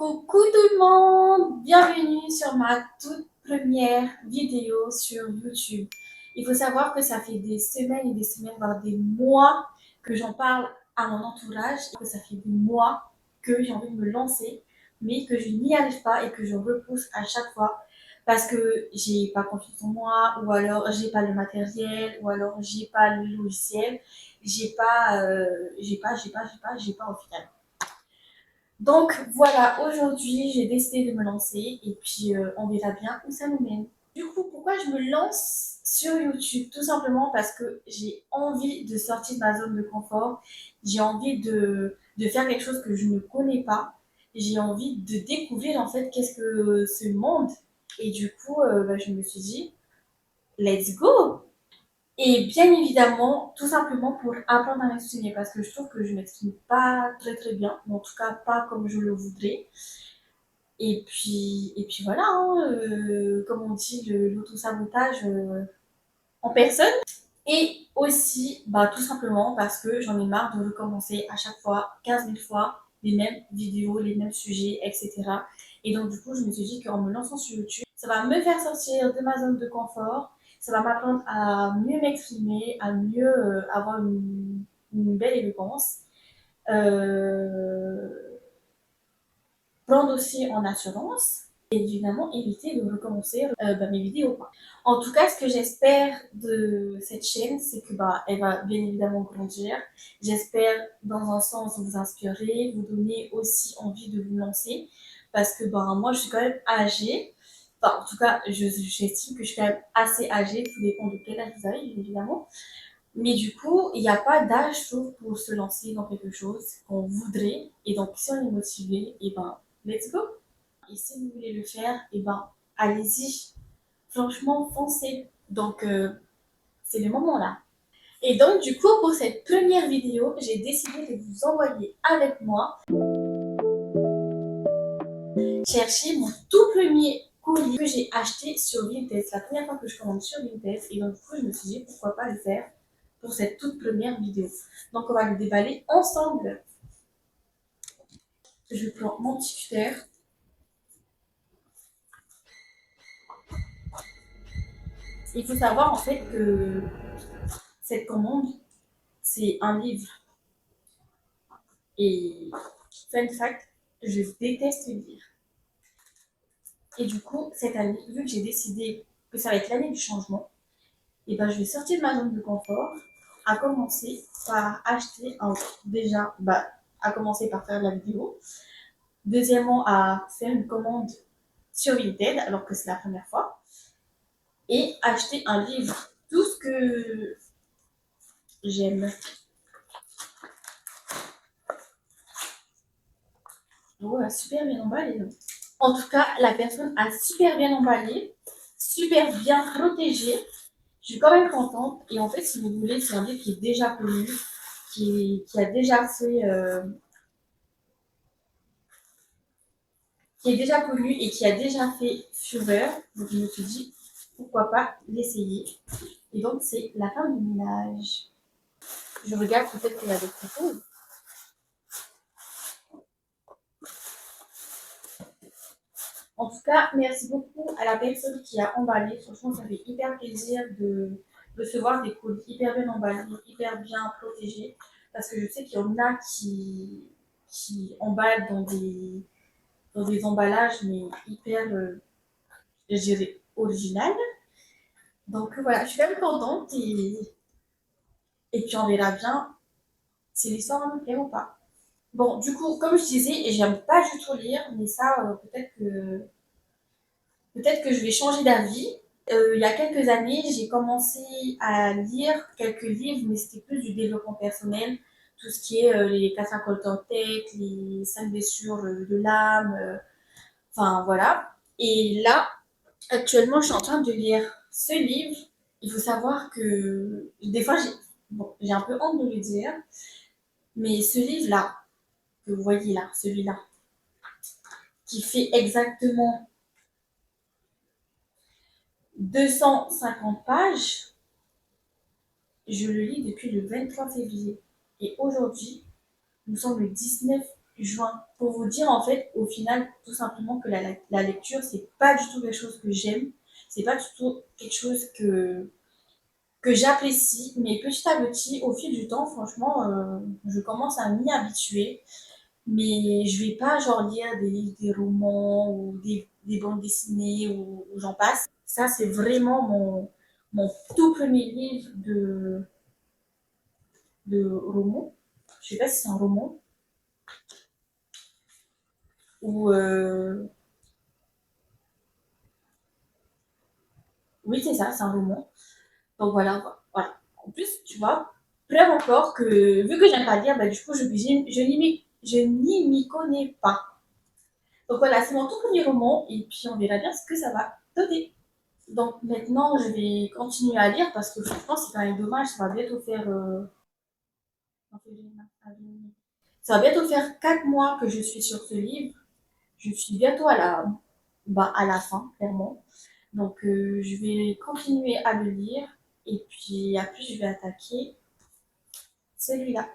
Coucou tout le monde, bienvenue sur ma toute première vidéo sur YouTube. Il faut savoir que ça fait des semaines et des semaines, voire des mois que j'en parle à mon entourage et que ça fait des mois que j'ai envie de me lancer, mais que je n'y arrive pas et que je repousse à chaque fois parce que j'ai pas confiance en moi, ou alors j'ai pas le matériel, ou alors j'ai pas le logiciel, j'ai pas au final. Donc voilà, aujourd'hui j'ai décidé de me lancer et puis on verra bien où ça nous mène. Du coup, pourquoi je me lance sur YouTube? Tout simplement parce que j'ai envie de sortir de ma zone de confort, j'ai envie de faire quelque chose que je ne connais pas, j'ai envie de découvrir en fait qu'est-ce que ce monde. Et du coup, je me suis dit, let's go! Et bien évidemment, tout simplement pour apprendre à m'exprimer, parce que je trouve que je m'exprime pas très très bien, ou en tout cas pas comme je le voudrais. Et puis voilà, hein, comme on dit, l'auto-sabotage en personne. Et aussi, tout simplement parce que j'en ai marre de recommencer à chaque fois, 15 000 fois, les mêmes vidéos, les mêmes sujets, etc. Et donc, du coup, je me suis dit qu'en me lançant sur YouTube, ça va me faire sortir de ma zone de confort, ça va m'apprendre à mieux m'exprimer, à mieux avoir une belle éloquence. Euh, Prendre aussi en assurance et évidemment éviter de recommencer mes vidéos. En tout cas, ce que j'espère de cette chaîne, c'est que elle va bien évidemment grandir. J'espère dans un sens vous inspirer, vous donner aussi envie de vous lancer parce que moi je suis quand même âgée. Enfin, en tout cas, j'estime que je suis quand même assez âgée, tout dépend de quel âge vous avez, bien évidemment. Mais du coup, il n'y a pas d'âge, je trouve, pour se lancer dans quelque chose qu'on voudrait. Et donc, si on est motivé, et let's go. Et si vous voulez le faire, allez-y. Franchement, foncez. Donc, c'est le moment là. Et donc, du coup, pour cette première vidéo, j'ai décidé de vous envoyer avec moi chercher mon tout premier colis que j'ai acheté sur Vinted. C'est la première fois que je commande sur Vinted. Et donc, du coup, je me suis dit, pourquoi pas le faire pour cette toute première vidéo. Donc, on va le déballer ensemble. Je prends mon petit cutter. Il faut savoir en fait que cette commande, c'est un livre. Et fun fact, je déteste lire. Et du coup, cette année, vu que j'ai décidé que ça va être l'année du changement, je vais sortir de ma zone de confort, à commencer par acheter déjà, à commencer par faire la vidéo. Deuxièmement, à faire une commande sur Vinted, alors que c'est la première fois. Et acheter un livre. Tout ce que j'aime. Ouais, super bien emballé. En tout cas, la personne a super bien emballé, super bien protégé. Je suis quand même contente. Et en fait, si vous voulez, c'est un livre qui est déjà connu, qui a déjà fait, qui est déjà connu et qui a déjà fait fureur. Donc je me suis dit, pourquoi pas l'essayer. Et donc c'est La femme du ménage. Je regarde peut-être qu'il y a d'autres choses. En tout cas, merci beaucoup à la personne qui a emballé. Franchement, ça fait hyper plaisir de recevoir des colis hyper bien emballés, hyper bien protégés. Parce que je sais qu'il y en a qui emballent dans des emballages, mais hyper, je dirais, original. Donc voilà, je suis quand même contente et puis on verra bien si l'histoire va me plaire ou pas. Bon, du coup, comme je disais, j'aime pas du tout lire, mais ça, peut-être que je vais changer d'avis. Il y a quelques années, j'ai commencé à lire quelques livres, mais c'était plus du développement personnel, tout ce qui est les 4 accords en tête, les 5 blessures de l'âme, enfin voilà. Et là, actuellement, je suis en train de lire ce livre. Il faut savoir que des fois, j'ai un peu honte de le dire, mais ce livre-là, que vous voyez là, celui-là, qui fait exactement 250 pages, je le lis depuis le 23 février. Et aujourd'hui, nous sommes le 19 juin. Pour vous dire, en fait, au final, tout simplement que la lecture, c'est pas du tout quelque chose que j'aime. C'est pas du tout quelque chose que j'apprécie. Mais petit à petit, au fil du temps, franchement, je commence à m'y habituer. Mais je vais pas genre lire des livres, des romans ou des bandes dessinées ou j'en passe. Ça, c'est vraiment mon tout premier livre de roman. Je sais pas si c'est un roman ou oui, c'est ça, c'est un roman. Donc voilà. En plus, tu vois, preuve encore que vu que j'aime pas lire, bah, du coup, je n'y m'y connais pas. Donc voilà, c'est mon tout premier roman et puis on verra bien ce que ça va donner. Donc maintenant, je vais continuer à lire parce que franchement, c'est quand même dommage. Ça va bientôt faire 4 mois que je suis sur ce livre. Je suis bientôt à la fin, clairement. Donc je vais continuer à le lire et puis après, je vais attaquer celui-là.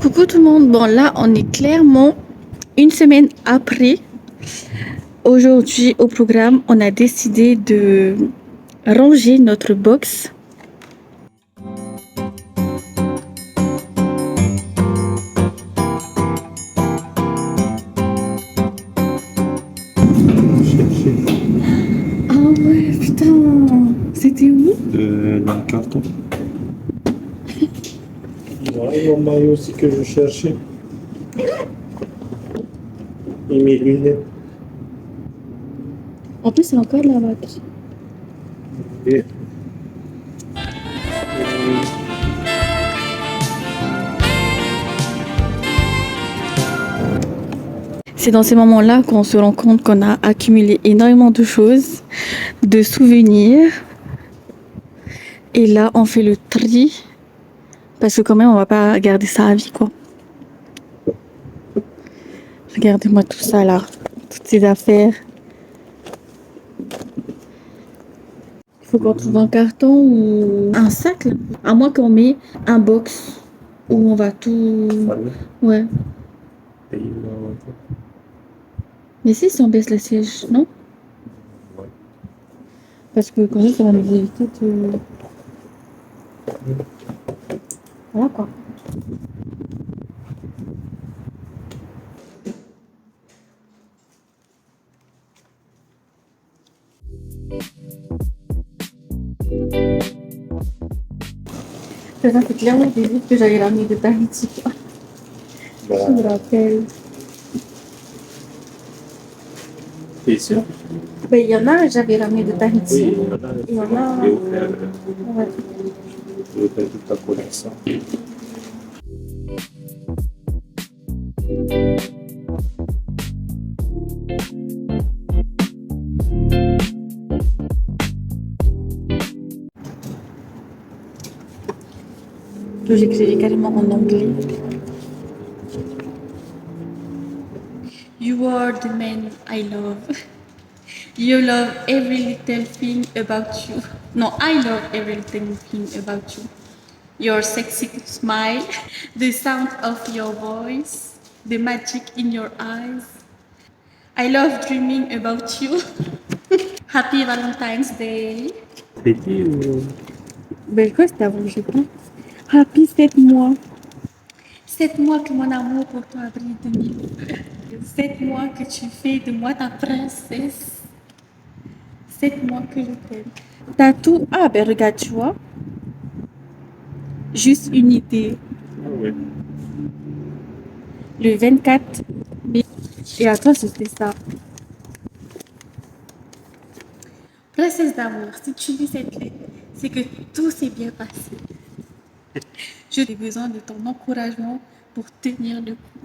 Coucou tout le monde, bon là on est clairement une semaine après. Aujourd'hui au programme on a décidé de ranger notre box. Ah ouais putain, c'était où? Dans le carton. Voilà mon maillot aussi que je cherchais. Et mes lunettes. En plus c'est encore de la batterie. Et, C'est dans ces moments-là qu'on se rend compte qu'on a accumulé énormément de choses, de souvenirs. Et là on fait le tri. Parce que quand même on va pas garder ça à vie quoi. Regardez-moi tout ça là, toutes ces affaires. Il faut qu'on trouve un carton ou un sac là. À moins qu'on met un box où on va tout. Ouais. Mais si on baisse le siège, non? Ouais. Parce que comme ça va nous éviter de. Voilà quoi. Ça c'est clairement des livres que j'avais ramenés de Tahiti. Bah, Je me rappelle. t'es sûr? Ben, il y en a, j'avais ramené de Tahiti. Oui, Il y en a. j'ai offert, Ouais. j'ai offert toute ta collection. Que j'écrivais carrément en anglais. You are the man I love. You love every little thing about you. No, I love every little thing about you. Your sexy smile, the sound of your voice, the magic in your eyes. I love dreaming about you. Happy Valentine's Day. Petit ou. Ben quoi, c'était avant, je crois. Happy 7 mois. 7 mois que mon amour pour toi brille de mille. 7 mois que tu fais de moi ta princesse. 7 mois que je t'aime. T'as tout. Ah ben regarde, tu vois. Juste une idée. Ah ouais. Le 24 mai. Et à toi, c'était ça. Princesse d'amour, si tu lis cette lettre, c'est que tout s'est bien passé. J'ai besoin de ton encouragement pour tenir le coup.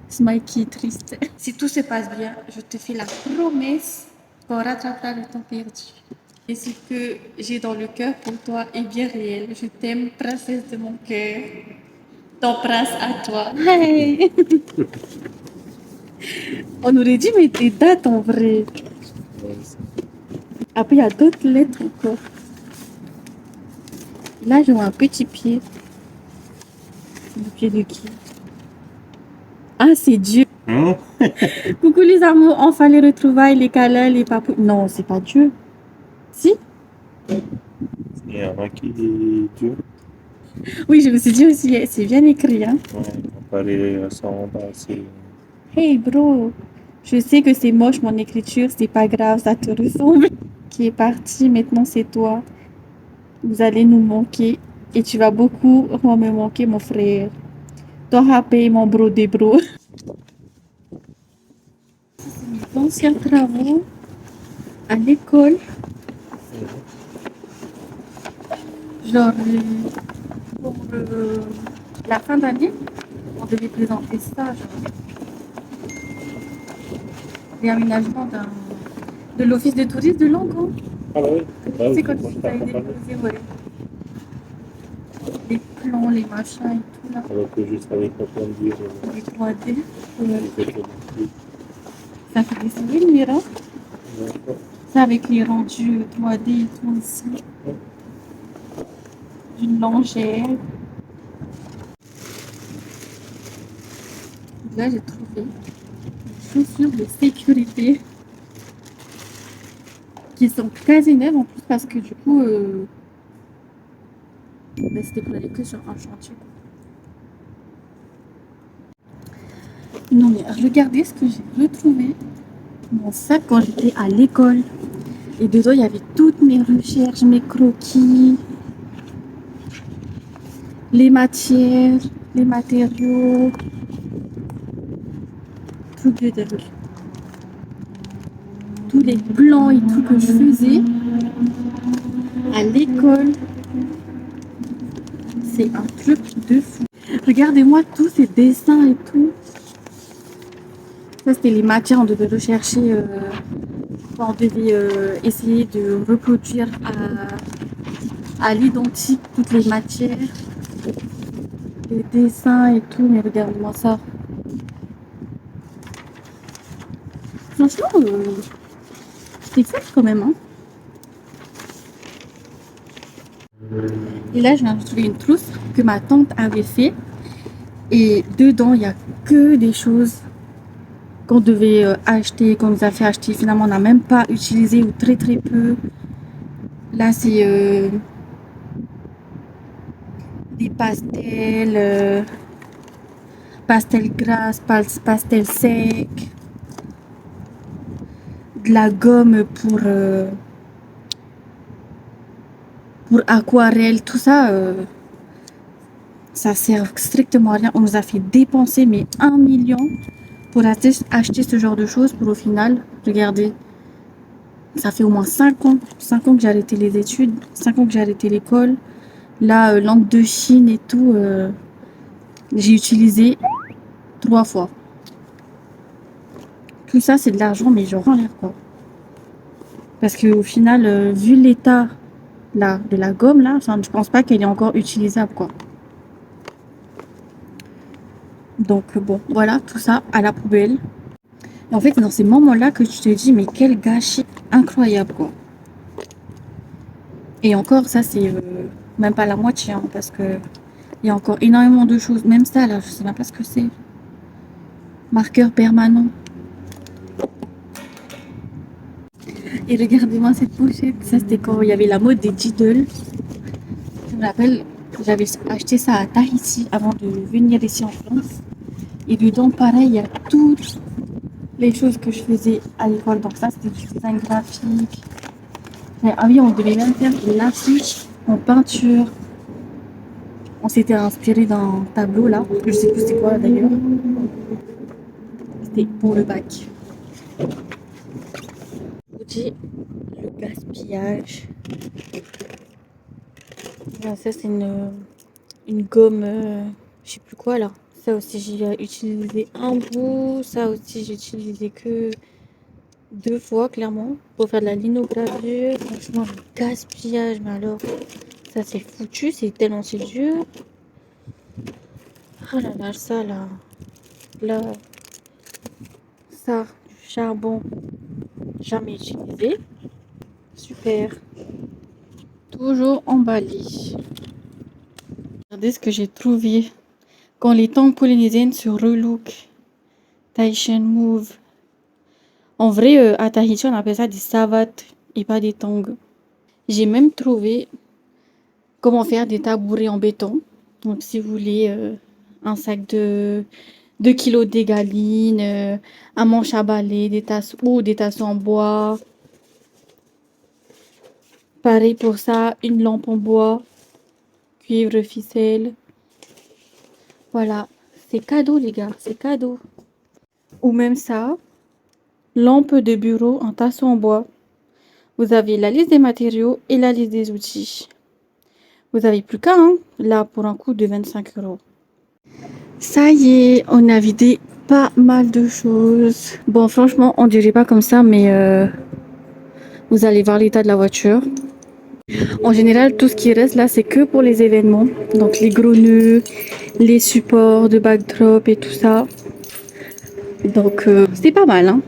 Smile qui est triste. Si tout se passe bien, je te fais la promesse qu'on rattrapera le temps perdu. Et ce que j'ai dans le cœur pour toi est bien réel. Je t'aime, princesse de mon cœur. Ton prince à toi. Hey! On aurait dû mettre des dates en vrai. Ouais, c'est- Après, il y a d'autres lettres encore. Là, je vois un petit pied. C'est le pied de qui? Ah, c'est Dieu. Hein? Coucou les amours, enfin les retrouvailles, les câlins, les papous. Non, c'est pas Dieu. Si? Il y en a qui Dieu. Oui, je me suis dit aussi, c'est bien écrit, hein. Ouais, comparé à ça en bas, c'est. Hey bro, je sais que c'est moche mon écriture, c'est pas grave, ça te ressemble. Qui est parti, maintenant c'est toi. Vous allez nous manquer et tu vas beaucoup me manquer, mon frère. Toi, paye mon bro des bros. Mes anciens travaux à l'école, genre pour la fin d'année, on devait présenter ça, genre réaménagement de l'office de tourisme de Langon. Ah oui, C'est quand moi tu je as t'entends parler. déposé, ouais. Les plans, les machins et tout là. Alors que juste avec la plan de dire, Les 3D. les photos de Ça fait des souvenirs, hein. D'accord. Ça avec les rendus 3D et tout ici. Une longère. Là, j'ai trouvé des chaussures de sécurité qui sont quasi neuves en plus parce que du coup, c'était pour aller que sur un chantier. Non mais regardez ce que j'ai retrouvé. Mon sac quand j'étais à l'école. Et dedans, il y avait toutes mes recherches, mes croquis, les matières, les matériaux, tout dedans. Tous les plans et tout que je faisais à l'école. C'est un truc de fou. Regardez-moi tous ces dessins et tout. Ça, c'était les matières. On devait rechercher, on devait essayer de reproduire à l'identique toutes les matières, les dessins et tout. Mais regardez-moi ça. Franchement, c'est fou quand même. Hein. Et là, je viens de trouver une trousse que ma tante avait fait. Et dedans, il n'y a que des choses qu'on devait acheter, qu'on nous a fait acheter. Finalement, on n'a même pas utilisé ou très très peu. Là, c'est des pastels, pastel grasse, pastel sec, de la gomme pour aquarelle, tout ça. Ça sert strictement à rien. On nous a fait dépenser mais 1 million pour acheter ce genre de choses pour au final, regardez, ça fait au moins 5 ans. 5 ans que j'ai arrêté les études, 5 ans que j'ai arrêté l'école. Là, langue de Chine et tout, j'ai utilisé 3 fois. Tout ça, c'est de l'argent, mais genre en l'air quoi. Parce qu'au final, vu l'état là, de la gomme, là, enfin, je pense pas qu'elle est encore utilisable quoi. Donc bon, voilà, tout ça à la poubelle. Et en fait, c'est dans ces moments-là que tu te dis, mais quel gâchis incroyable, quoi. Et encore, ça, c'est même pas la moitié, hein, parce que il y a encore énormément de choses. Même ça, là, je sais même pas ce que c'est. Marqueur permanent. Et regardez-moi cette pochette. Ça, c'était quand il y avait la mode des Diddle. Je me rappelle, j'avais acheté ça à Tahiti avant de venir ici en France. Et dedans, pareil, il y a toutes les choses que je faisais à l'école. Donc ça, c'était du design graphique. Ah oui, on devait même faire une affiche en peinture. On s'était inspiré d'un tableau là. Je sais plus c'est quoi d'ailleurs. C'était pour le bac. Je vous dis le gaspillage. Voilà, ça, c'est une gomme, je sais plus quoi là. Ça aussi, j'ai utilisé un bout. Ça aussi, j'ai utilisé que 2 fois clairement pour faire de la linogravure. Franchement, le gaspillage, mais alors ça c'est foutu, c'est tellement c'est dur. Oh là là, ça là, là, ça, du charbon jamais utilisé. Super. Toujours emballé. Regardez ce que j'ai trouvé. Quand les tongs polynésiennes se relook. Tahitian move. En vrai, à Tahiti, on appelle ça des savates et pas des tongs. J'ai même trouvé comment faire des tabourets en béton. Donc, si vous voulez un sac de 2 kilos d'égaline, un manche à balai, des tasses ou des tasses en bois. Pareil pour ça, une lampe en bois, cuivre, ficelle. Voilà, c'est cadeau les gars, c'est cadeau. Ou même ça, lampe de bureau en tasseau en bois. Vous avez la liste des matériaux et la liste des outils. Vous avez plus qu'à, hein, là, pour un coût de 25 €. Ça y est, on a vidé pas mal de choses. Bon, franchement, on dirait pas comme ça, mais vous allez voir l'état de la voiture. En général, tout ce qui reste là, c'est que pour les événements. Donc, les gros nœuds, les supports de backdrop et tout ça. Donc, c'est pas mal, hein.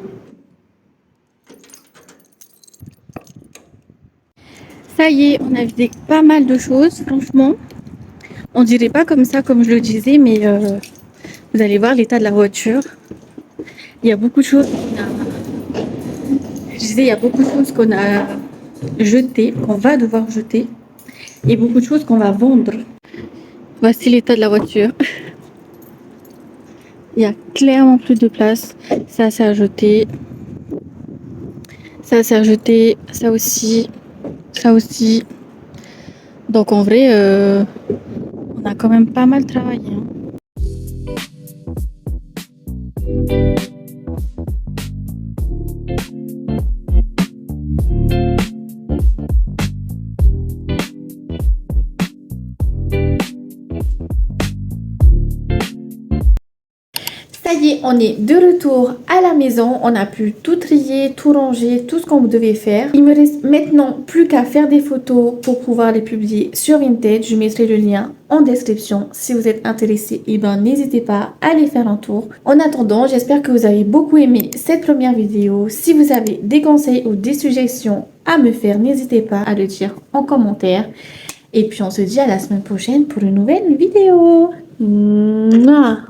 Ça y est, on a vidé pas mal de choses, franchement. On dirait pas comme ça, comme je le disais, mais vous allez voir l'état de la voiture. Il y a beaucoup de choses je disais, il y a beaucoup de choses qu'on a jetées, qu'on va devoir jeter, et beaucoup de choses qu'on va vendre. Voici l'état de la voiture. Il y a clairement plus de place. Ça, c'est à jeter. Ça, c'est à jeter. Ça aussi. Ça aussi. Donc, en vrai, on a quand même pas mal travaillé, hein. Ça y est, on est de retour à la maison. On a pu tout trier, tout ranger, tout ce qu'on devait faire. Il me reste maintenant plus qu'à faire des photos pour pouvoir les publier sur Vinted. Je mettrai le lien en description. Si vous êtes intéressé, eh ben, n'hésitez pas à aller faire un tour. En attendant, j'espère que vous avez beaucoup aimé cette première vidéo. Si vous avez des conseils ou des suggestions à me faire, n'hésitez pas à le dire en commentaire. Et puis on se dit à la semaine prochaine pour une nouvelle vidéo. Mouah.